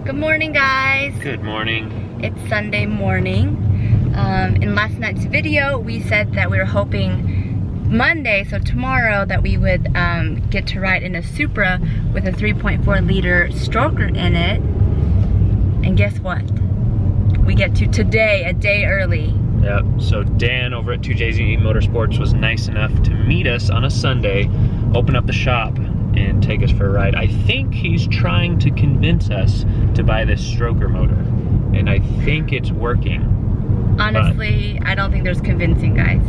Good morning, guys. Good morning. It's Sunday morning. In last night's video, we said that we were hoping Monday, so tomorrow, that we would get to ride in a Supra with a 3.4 liter stroker in it. And guess what? We get to today, a day early. Yep, so Dan over at 2JZ Motorsports was nice enough to meet us on a Sunday, open up the shop, and take us for a ride. I think he's trying to convince us to buy this stroker motor, and I think it's working. Honestly, I don't think there's convincing, guys.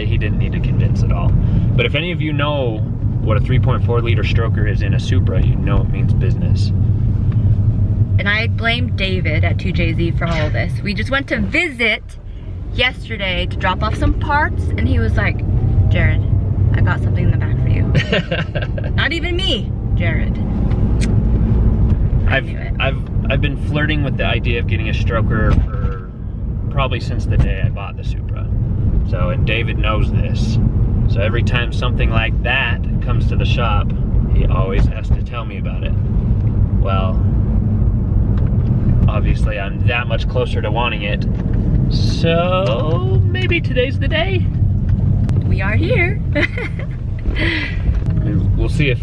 He didn't need to convince at all. But if any of you know what a 3.4 liter stroker is in a Supra, you know it means business. And I blame David at 2JZ for all of this. We just went to visit yesterday to drop off some parts, and he was like, Jared, I got something in the back for you. Not even me, Jared. I've been flirting with the idea of getting a stroker for probably since the day I bought the Supra. So, and David knows this. So every time something like that comes to the shop, he always has to tell me about it. Well, obviously I'm that much closer to wanting it. So maybe today's the day. We are here. We'll see if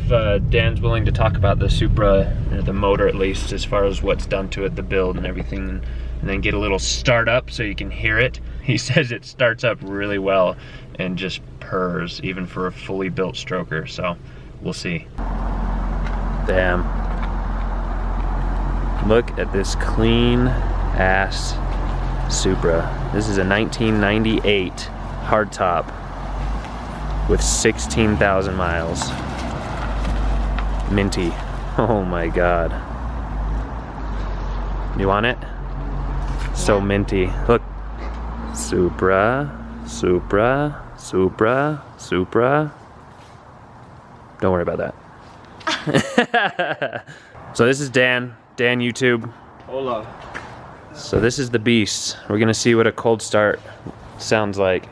Dan's willing to talk about the Supra, or the motor at least, as far as what's done to it, the build and everything, and then get a little start up so you can hear it. He says it starts up really well and just purrs, even for a fully built stroker, so we'll see. Damn. Look at this clean ass Supra. This is a 1998 hardtop with 16,000 miles. Minty. Oh my God. You want it? So minty. Look. Supra, Supra, Supra, Supra. Don't worry about that. So this is Dan YouTube. Hola. So this is the beast. We're gonna see what a cold start sounds like.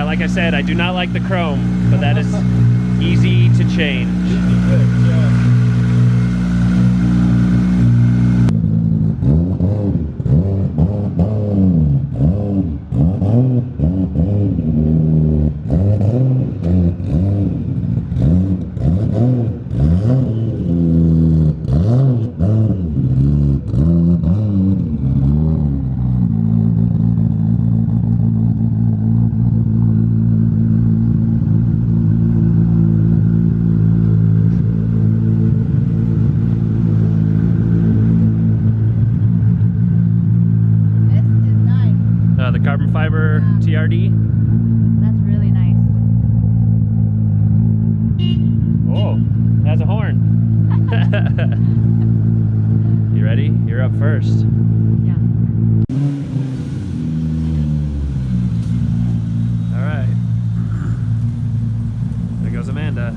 Like I said, I do not like the chrome, but that is easy to change. The carbon fiber TRD. That's really nice. Oh, that's a horn. You ready? You're up first. Yeah. All right. There goes Amanda.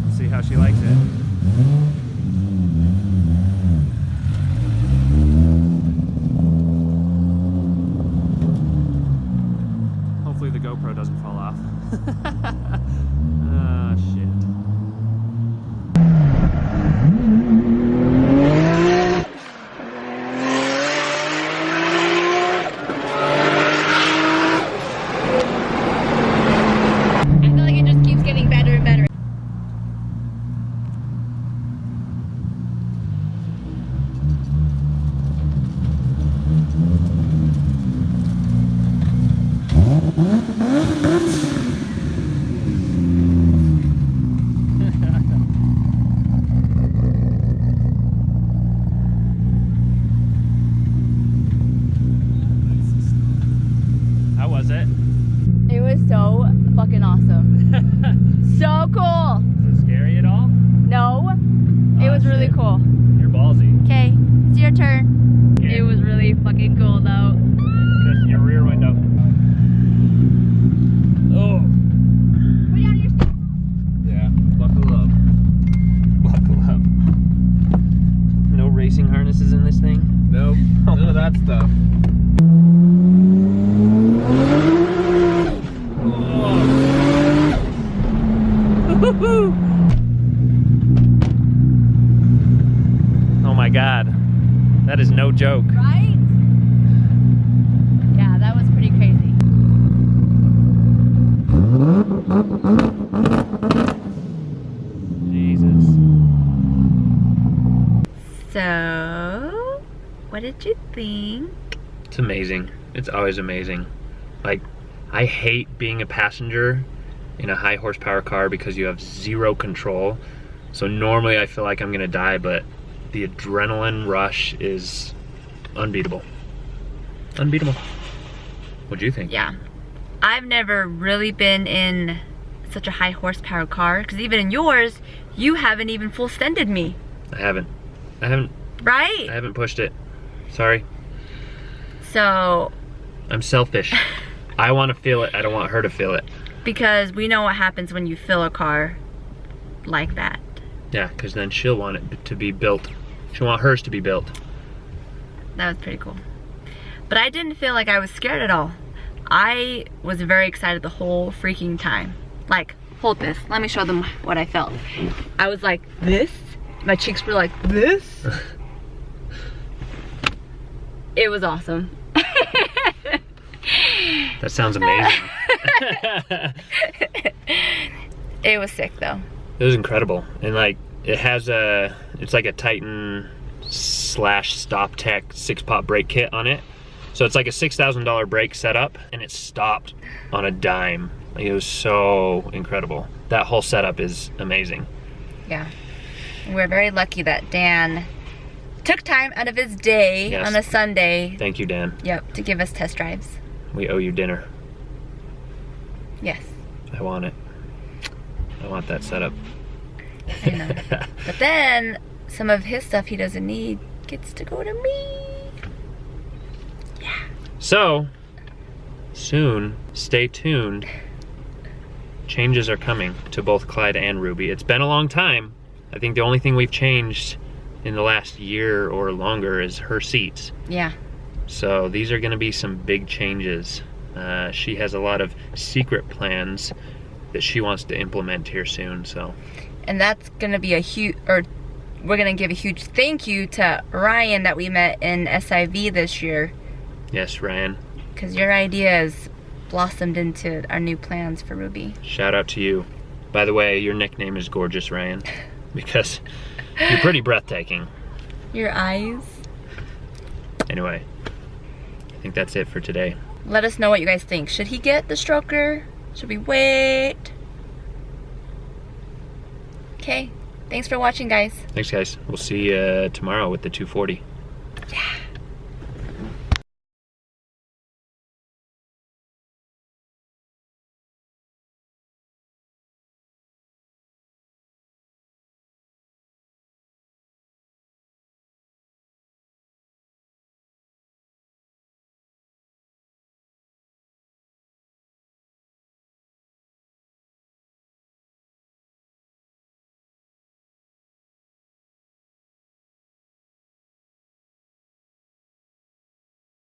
Let's see how she likes it. Hopefully the GoPro doesn't fall off. Ah, shit. I feel like it just keeps getting better and better. How was it? It was so fucking awesome. So cool. Is it scary at all? No, it was really cool. You're ballsy. Okay, it's your turn. Okay. It was really fucking cool that stuff. Oh my God, that is no joke. Right? Yeah, that was pretty crazy. Jesus. So, what did you think? It's amazing. It's always amazing. Like, I hate being a passenger in a high horsepower car because you have zero control. So normally I feel like I'm gonna die, but the adrenaline rush is unbeatable. Unbeatable. What do you think? Yeah. I've never really been in such a high horsepower car, because even in yours, you haven't even full sended me. I haven't. Right? I haven't pushed it. Sorry. So, I'm selfish. I want to feel it. I don't want her to feel it. because we know what happens when you fill a car like that. Yeah, because then she'll want it to be built. She'll want hers to be built. That was pretty cool. But I didn't feel like I was scared at all. I was very excited the whole freaking time. Like, hold this. Let me show them what I felt. I was like, this? My cheeks were like, this? It was awesome. That sounds amazing. It was sick though. It was incredible. And like, it has it's like a Titan / Stop Tech 6-pot brake kit on it. So it's like a $6,000 brake setup, and it stopped on a dime. Like, it was so incredible. That whole setup is amazing. Yeah. We're very lucky that Dan took time out of his day on a Sunday. Thank you, Dan. Yep, to give us test drives. We owe you dinner. Yes. I want it. I want that setup. I know. But then some of his stuff he doesn't need gets to go to me. Yeah. So, soon, stay tuned. Changes are coming to both Clyde and Ruby. It's been a long time. I think the only thing we've changed in the last year or longer is her seats. Yeah. So these are gonna be some big changes. She has a lot of secret plans that she wants to implement here soon, so. And that's gonna be a huge, or we're gonna give a huge thank you to Ryan that we met in SIV this year. Yes, Ryan. Because your ideas blossomed into our new plans for Ruby. Shout out to you. By the way, your nickname is Gorgeous Ryan, because you're pretty breathtaking. Your eyes. Anyway, I think that's it for today. Let us know what you guys think. Should he get the stroker? Should we wait? Okay, thanks for watching, guys. Thanks, guys. We'll see you tomorrow with the 240.